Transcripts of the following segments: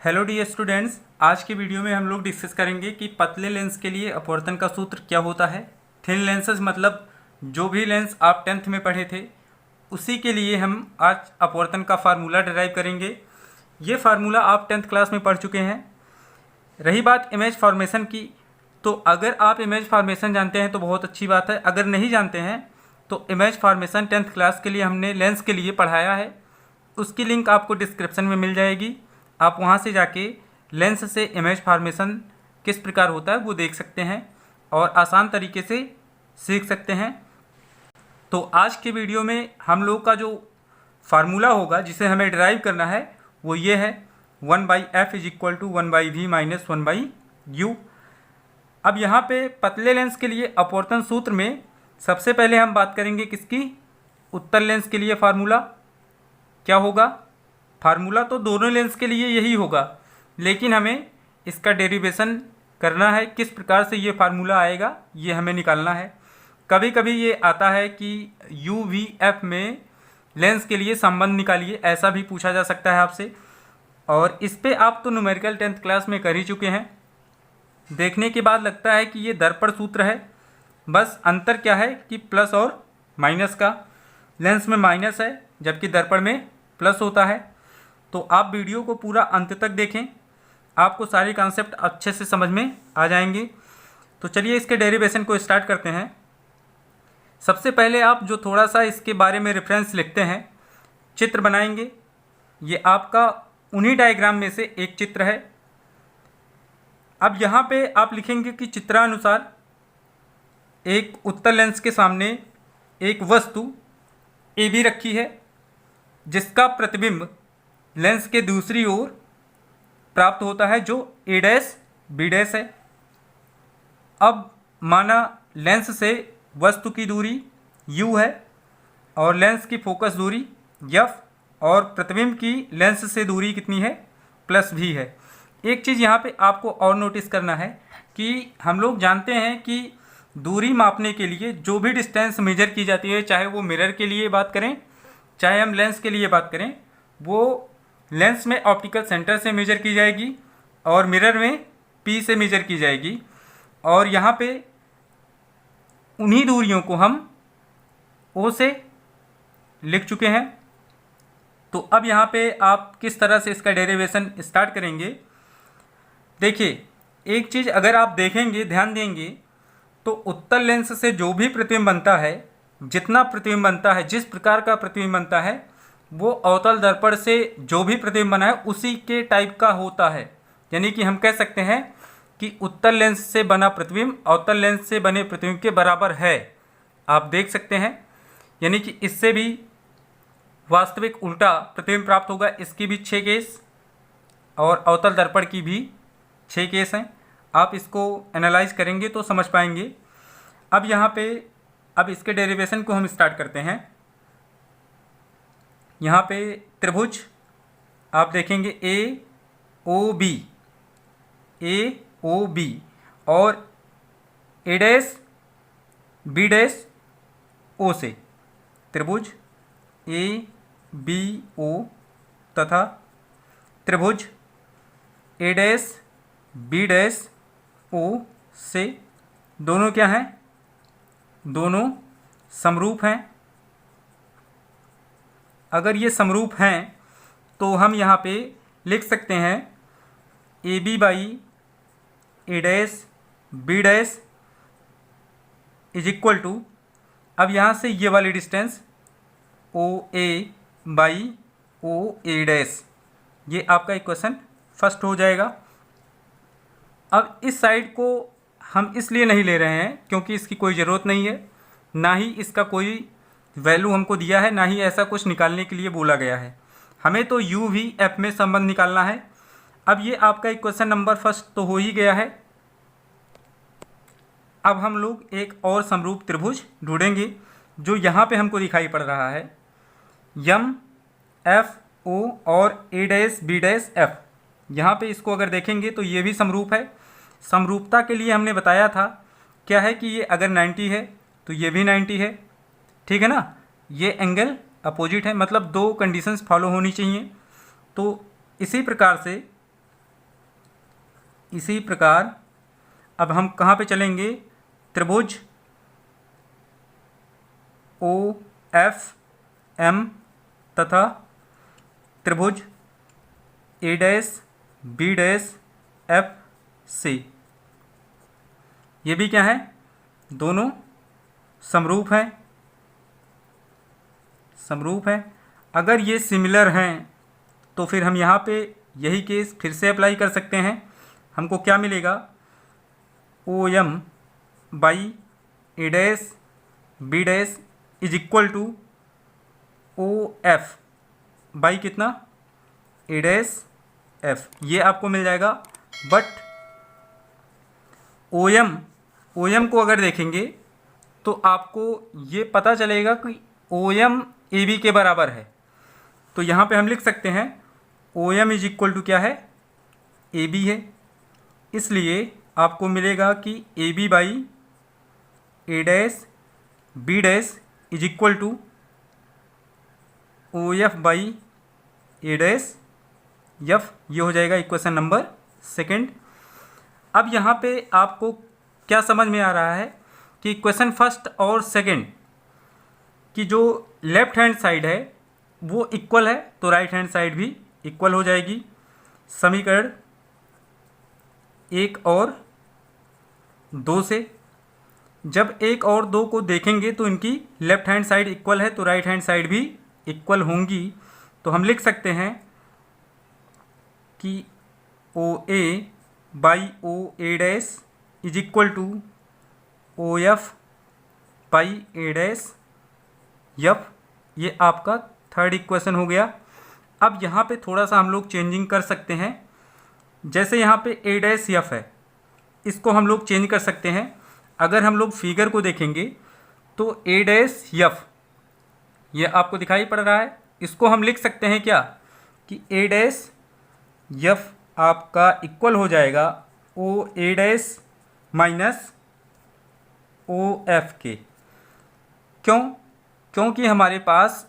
Hello dear students, आज के video में हम लोग डिस्कस करेंगे कि पतले लेंस के लिए अपवर्तन का सूत्र क्या होता है। थिन लेंसेज मतलब जो भी लेंस आप टेंथ में पढ़े थे उसी के लिए हम आज अपवर्तन का फार्मूला डिराइव करेंगे। ये फार्मूला आप टेंथ क्लास में पढ़ चुके हैं। रही बात इमेज फॉर्मेशन की, तो अगर आप इमेज फॉर्मेशन जानते हैं तो बहुत अच्छी बात है। अगर नहीं जानते हैं तो इमेज फॉर्मेशन टेंथ क्लास के लिए हमने लेंस के लिए पढ़ाया है, उसकी लिंक आपको डिस्क्रिप्शन में मिल जाएगी। आप वहां से जाके लेंस से इमेज फॉर्मेशन किस प्रकार होता है वो देख सकते हैं और आसान तरीके से सीख सकते हैं। तो आज के वीडियो में हम लोग का जो फार्मूला होगा जिसे हमें डिराइव करना है वो ये है 1/f is equal to 1/v minus 1/u। अब यहाँ पे पतले लेंस के लिए अपवर्तन सूत्र में सबसे पहले हम बात करेंगे किसकी, उत्तल लेंस के लिए फार्मूला क्या होगा। फार्मूला तो दोनों लेंस के लिए यही होगा, लेकिन हमें इसका डेरिवेशन करना है। किस प्रकार से ये फार्मूला आएगा ये हमें निकालना है। कभी कभी ये आता है कि UVF में लेंस के लिए संबंध निकालिए, ऐसा भी पूछा जा सकता है आपसे। और इस पे आप तो न्यूमेरिकल टेंथ क्लास में कर ही चुके हैं। देखने के बाद लगता है कि ये दर्पण सूत्र है, बस अंतर क्या है कि प्लस और माइनस का। लेंस में माइनस है जबकि दर्पण में प्लस होता है। तो आप वीडियो को पूरा अंत तक देखें, आपको सारे कॉन्सेप्ट अच्छे से समझ में आ जाएंगे। तो चलिए इसके डेरिवेशन को स्टार्ट करते हैं। सबसे पहले आप जो थोड़ा सा इसके बारे में रेफरेंस लिखते हैं, चित्र बनाएंगे। ये आपका उन्हीं डायग्राम में से एक चित्र है। अब यहाँ पे आप लिखेंगे कि चित्रानुसार एक उत्तल लेंस के सामने एक वस्तु AB रखी है जिसका प्रतिबिंब लेंस के दूसरी ओर प्राप्त होता है जो A', B' है। अब माना लेंस से वस्तु की दूरी U है और लेंस की फोकस दूरी F और प्रतिबिंब की लेंस से दूरी कितनी है, +V है। एक चीज़ यहाँ पे आपको और नोटिस करना है कि हम लोग जानते हैं कि दूरी मापने के लिए जो भी डिस्टेंस मेजर की जाती है, चाहे वो मिरर के लिए बात करें चाहे हम लेंस के लिए बात करें, वो लेंस में ऑप्टिकल सेंटर से मेजर की जाएगी और मिरर में P से मेजर की जाएगी। और यहाँ पे उन्हीं दूरियों को हम O से लिख चुके हैं। तो अब यहाँ पे आप किस तरह से इसका डेरिवेशन स्टार्ट करेंगे। देखिए, एक चीज़ अगर आप देखेंगे, ध्यान देंगे, तो उत्तल लेंस से जो भी प्रतिबिंब बनता है, जितना प्रतिबिंब बनता है, जिस प्रकार का प्रतिबिंब बनता है, वो अवतल दर्पण से जो भी प्रतिबिंब बना है उसी के टाइप का होता है। यानी कि हम कह सकते हैं कि उत्तल लेंस से बना प्रतिबिंब अवतल लेंस से बने प्रतिबिंब के बराबर है। आप देख सकते हैं, यानी कि इससे भी वास्तविक उल्टा प्रतिबिंब प्राप्त होगा। इसकी भी 6 केस और अवतल दर्पण की भी 6 केस हैं। आप इसको एनालाइज करेंगे तो समझ पाएंगे। अब यहाँ पे अब इसके डेरिवेशन को हम स्टार्ट करते हैं। यहाँ पे त्रिभुज आप देखेंगे AOB और A', B' O से त्रिभुज ABO तथा त्रिभुज A', B' O से दोनों क्या हैं, दोनों समरूप हैं। अगर ये समरूप हैं तो हम यहाँ पे लिख सकते हैं AB/A', B' is equal to, अब यहाँ से ये वाली डिस्टेंस OA/OA', ये आपका इक्वेशन फर्स्ट हो जाएगा। अब इस साइड को हम इसलिए नहीं ले रहे हैं क्योंकि इसकी कोई ज़रूरत नहीं है, ना ही इसका कोई वैल्यू हमको दिया है, ना ही ऐसा कुछ निकालने के लिए बोला गया है। हमें तो UVF में संबंध निकालना है। अब ये आपका इक्वेशन नंबर फर्स्ट तो हो ही गया है। अब हम लोग एक और समरूप त्रिभुज ढूंढेंगे जो यहाँ पे हमको दिखाई पड़ रहा है, MFO और A', B', F। यहाँ पे इसको अगर देखेंगे तो ये भी समरूप है। समरूपता के लिए हमने बताया था क्या है कि ये अगर 90 है तो ये भी 90 है, ठीक है ना। ये एंगल अपोजिट है, मतलब दो कंडीशंस फॉलो होनी चाहिए। तो इसी प्रकार से इसी प्रकार अब हम कहाँ पे चलेंगे, त्रिभुज ओ एफ एम तथा त्रिभुज A dash B dash F C, ये भी क्या है, दोनों समरूप हैं। समरूप हैं, अगर ये सिमिलर हैं तो फिर हम यहाँ पे यही केस फिर से अप्लाई कर सकते हैं। हमको क्या मिलेगा, O M by A dash B dash is equal to O F by कितना, ए डैश एफ, ये आपको मिल जाएगा। बट ओ एम को अगर देखेंगे तो आपको ये पता चलेगा कि ओ एम ए बी के बराबर है। तो यहाँ पे हम लिख सकते हैं O M is equal to क्या है, ए बी है। इसलिए आपको मिलेगा कि A B by A dash B dash is equal to O F by A dash F, ये हो जाएगा इक्वेशन नंबर सेकंड। अब यहाँ पे आपको क्या समझ में आ रहा है कि इक्वेशन फर्स्ट और सेकंड की जो लेफ्ट हैंड साइड है वो इक्वल है, तो राइट हैंड साइड भी इक्वल हो जाएगी। समीकरण 1 और 2 से जब 1 और 2 को देखेंगे तो इनकी लेफ्ट हैंड साइड इक्वल है, तो राइट हैंड साइड भी इक्वल होंगी। तो हम लिख सकते हैं कि O A by O A dash is equal to O F by A dash F, ये आपका थर्ड इक्वेशन हो गया। अब यहाँ पे थोड़ा सा हम लोग चेंजिंग कर सकते हैं। जैसे यहाँ पे ए डैश एफ है, इसको हम लोग चेंज कर सकते हैं। अगर हम लोग फिगर को देखेंगे तो ए डैश एफ ये आपको दिखाई पड़ रहा है, इसको हम लिख सकते हैं क्या कि ए डैश एफ आपका इक्वल हो जाएगा ओ A dash minus O F के। क्यों, क्योंकि हमारे पास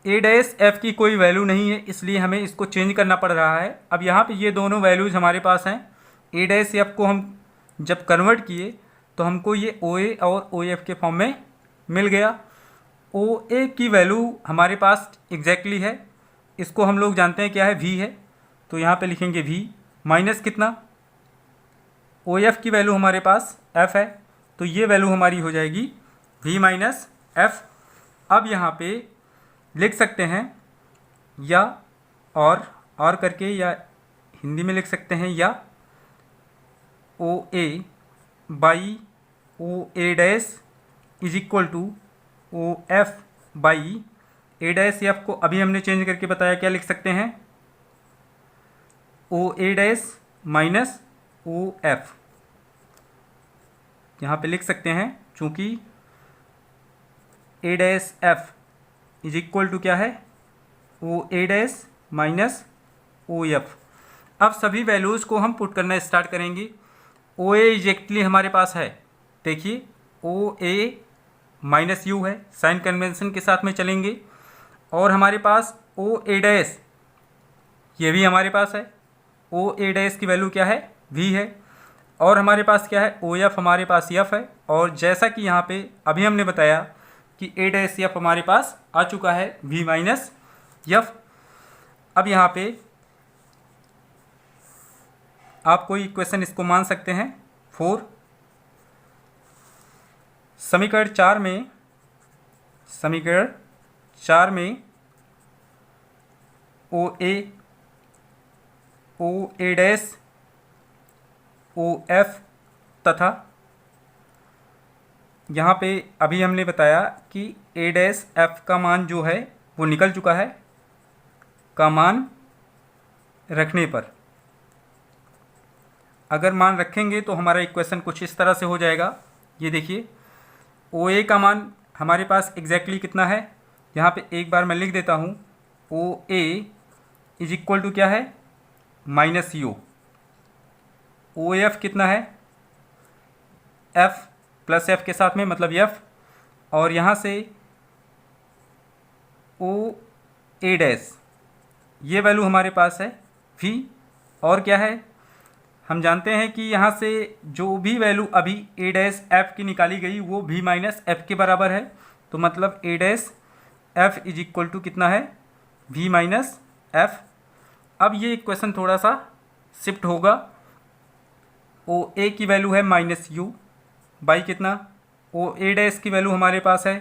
ए डैश एफ की कोई वैल्यू नहीं है, इसलिए हमें इसको चेंज करना पड़ रहा है। अब यहाँ पे ये दोनों वैल्यूज़ हमारे पास हैं। ए डैश एफ को हम जब कन्वर्ट किए तो हमको ये ओ ए और ओ एफ के फॉर्म में मिल गया। ओ ए की वैल्यू हमारे पास एग्जैक्टली है, इसको हम लोग जानते हैं क्या है, वी है, तो यहाँ पे लिखेंगे वी माइनस कितना, ओ एफ की वैल्यू हमारे पास एफ है, तो ये वैल्यू हमारी हो जाएगी वी माइनस एफ। अब यहाँ पे लिख सकते हैं या और करके, या हिंदी में लिख सकते हैं या O A by O A dash is equal to O F by A dash F को अभी हमने चेंज करके बताया, क्या लिख सकते हैं, O A dash minus O F यहाँ पे लिख सकते हैं, चूँकि A dash F is equal to क्या है, O A dash minus O F. अब सभी वैल्यूज़ को हम पुट करना स्टार्ट करेंगे। ओ ए एग्जैक्टली हमारे पास है, देखिए ओ ए माइनस यू है, साइन कन्वेंशन के साथ में चलेंगे। और हमारे पास ओ ए डैश ये भी हमारे पास है, ओ ए डैश की वैल्यू क्या है, वी है। और हमारे पास क्या है, ओ एफ हमारे पास एफ है। और जैसा कि यहाँ पे अभी हमने बताया कि ए डैश एफ हमारे पास आ चुका है, वी माइनस एफ। अब यहाँ पे आप कोई इक्वेशन इसको मान सकते हैं 4। समीकरण 4 में ओ ए डैश ओ एफ तथा यहाँ पे अभी हमने बताया कि ए डैश एफ का मान जो है वो निकल चुका है, का मान रखने पर अगर मान रखेंगे तो हमारा इक्वेशन कुछ इस तरह से हो जाएगा। ये देखिए ओ ए का मान हमारे पास एग्जैक्टली कितना है, यहाँ पे एक बार मैं लिख देता हूँ, ओ ए इज इक्वल टू क्या है, माइनस यू। ओ एफ कितना है, एफ प्लस एफ के साथ में मतलब एफ, और यहाँ से ओ ए डैश ये वैल्यू हमारे पास है वी, और क्या है हम जानते हैं कि यहाँ से जो भी वैल्यू अभी ए डैश एफ की निकाली गई वो भी माइनस एफ के बराबर है। तो मतलब A dash F is equal to कितना है, भी माइनस एफ। अब ये इक्वेशन थोड़ा सा शिफ्ट होगा। ओ ए की वैल्यू है माइनस यू बाई कितना, ओ ए डैश की वैल्यू हमारे पास है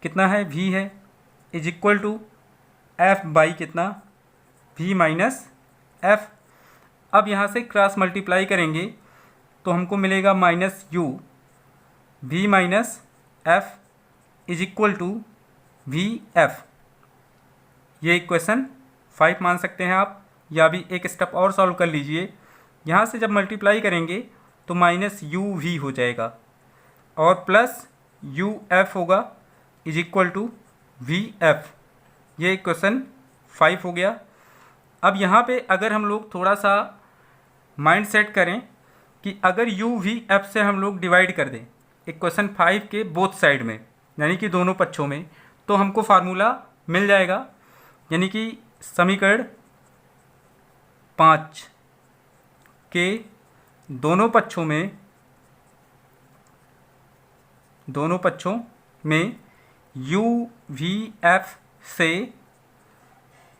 कितना है, भी है, is equal to F by कितना, भी माइनस एफ। अब यहाँ से क्रॉस मल्टीप्लाई करेंगे तो हमको मिलेगा minus U V minus F is equal to V F. ये इक्वेशन 5 मान सकते हैं आप, या भी एक स्टेप और सॉल्व कर लीजिए। यहाँ से जब मल्टीप्लाई करेंगे तो माइनस यू वी हो जाएगा और प्लस यू एफ होगा is equal to V F. ये इक्वेशन 5 हो गया। अब यहाँ पे अगर हम लोग थोड़ा सा माइंड सेट करें कि अगर यू वी एफ से हम लोग डिवाइड कर दें इक्वेशन 5 के बोथ साइड में, यानी कि दोनों पक्षों में, तो हमको फार्मूला मिल जाएगा। यानी कि समीकरण 5 के दोनों पक्षों में यू वी एफ से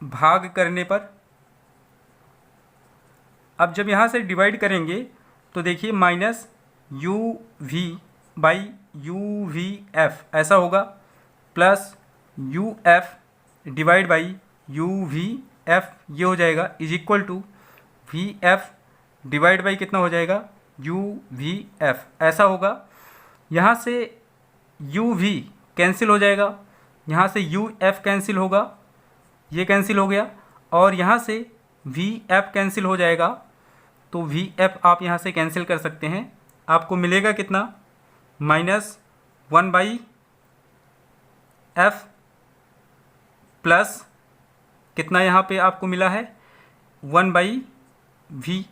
भाग करने पर, अब जब यहाँ से डिवाइड करेंगे तो देखिए minus U V by U V F ऐसा होगा, plus U F divide by U V F ये हो जाएगा, is equal to V F divide by कितना हो जाएगा, यू वी एफ ऐसा होगा। यहाँ से यू वी कैंसिल हो जाएगा, यहाँ से यू एफ कैंसिल होगा, ये कैंसिल हो गया, और यहाँ से वी एफ कैंसिल हो जाएगा। तो वी एफ आप यहाँ से कैंसिल कर सकते हैं, आपको मिलेगा कितना, माइनस 1 बाई एफ प्लस कितना यहाँ पे आपको मिला है 1 by V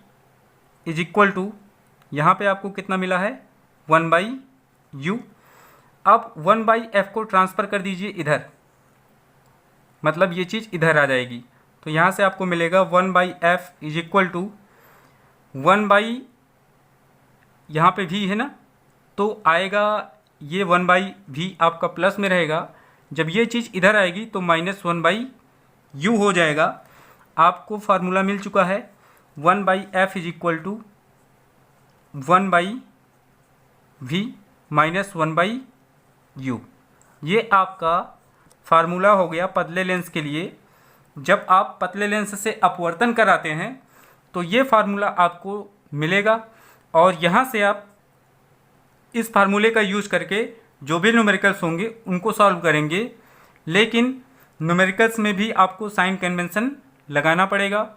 is equal to, यहाँ पे आपको कितना मिला है 1 बाई यू। अब 1 बाई एफ को ट्रांसफ़र कर दीजिए इधर, मतलब ये चीज़ इधर आ जाएगी। तो यहाँ से आपको मिलेगा 1 by F is equal to 1 by, यहाँ पे भी है ना, तो आएगा ये 1 बाई भी आपका प्लस में रहेगा। जब ये चीज़ इधर आएगी तो माइनस 1 बाई यू हो जाएगा। आपको फार्मूला मिल चुका है 1 by F is equal to 1 by V minus 1 by U. ये आपका फार्मूला हो गया पतले लेंस के लिए। जब आप पतले लेंस से अपवर्तन कराते हैं तो ये फार्मूला आपको मिलेगा, और यहाँ से आप इस फार्मूले का यूज़ करके जो भी न्यूमेरिकल्स होंगे उनको सॉल्व करेंगे। लेकिन न्यूमेरिकल्स में भी आपको साइन कन्वेंशन लगाना पड़ेगा,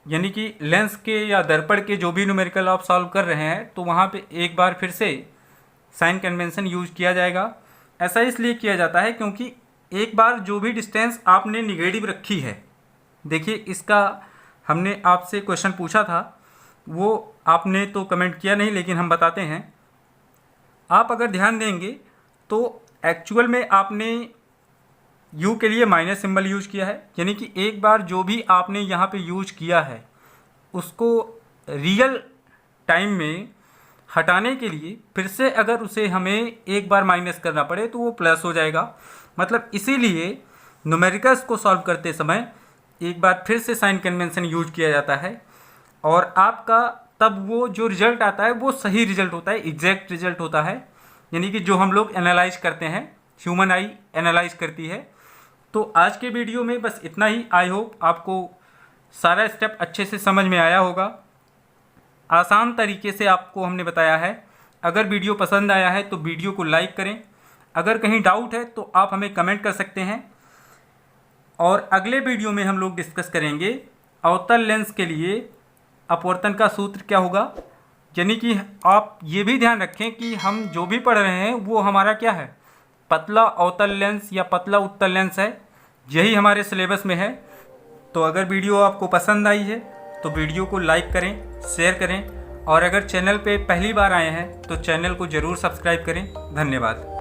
यानी कि लेंस के या दर्पण के जो भी न्यूमेरिकल आप सॉल्व कर रहे हैं तो वहाँ पे एक बार फिर से साइन कन्वेंशन यूज किया जाएगा। ऐसा इसलिए किया जाता है क्योंकि एक बार जो भी डिस्टेंस आपने निगेटिव रखी है, देखिए इसका हमने आपसे क्वेश्चन पूछा था, वो आपने तो कमेंट किया नहीं, लेकिन हम बताते हैं। आप अगर ध्यान देंगे तो एक्चुअल में आपने u के लिए माइनस सिंबल यूज किया है, यानी कि एक बार जो भी आपने यहाँ पे यूज किया है उसको रियल टाइम में हटाने के लिए फिर से अगर उसे हमें एक बार माइनस करना पड़े तो वो प्लस हो जाएगा। मतलब इसीलिए न्यूमेरिकल्स को सॉल्व करते समय एक बार फिर से साइन कन्वेंशन यूज किया जाता है, और आपका तब वो जो रिजल्ट आता है वो सही रिजल्ट होता है, एग्जैक्ट रिजल्ट होता है, यानी कि जो हम लोग एनालाइज करते हैं, ह्यूमन आई एनालाइज करती है। तो आज के वीडियो में बस इतना ही। आई होप आपको सारा स्टेप अच्छे से समझ में आया होगा। आसान तरीके से आपको हमने बताया है। अगर वीडियो पसंद आया है तो वीडियो को लाइक करें। अगर कहीं डाउट है तो आप हमें कमेंट कर सकते हैं, और अगले वीडियो में हम लोग डिस्कस करेंगे अवतल लेंस के लिए अपवर्तन का सूत्र क्या होगा। यानी कि आप ये भी ध्यान रखें कि हम जो भी पढ़ रहे हैं वो हमारा क्या है, पतला अवतल लेंस या पतला उत्तल लेंस है, यही हमारे सिलेबस में है। तो अगर वीडियो आपको पसंद आई है तो वीडियो को लाइक करें, शेयर करें, और अगर चैनल पे पहली बार आए हैं तो चैनल को ज़रूर सब्सक्राइब करें। धन्यवाद।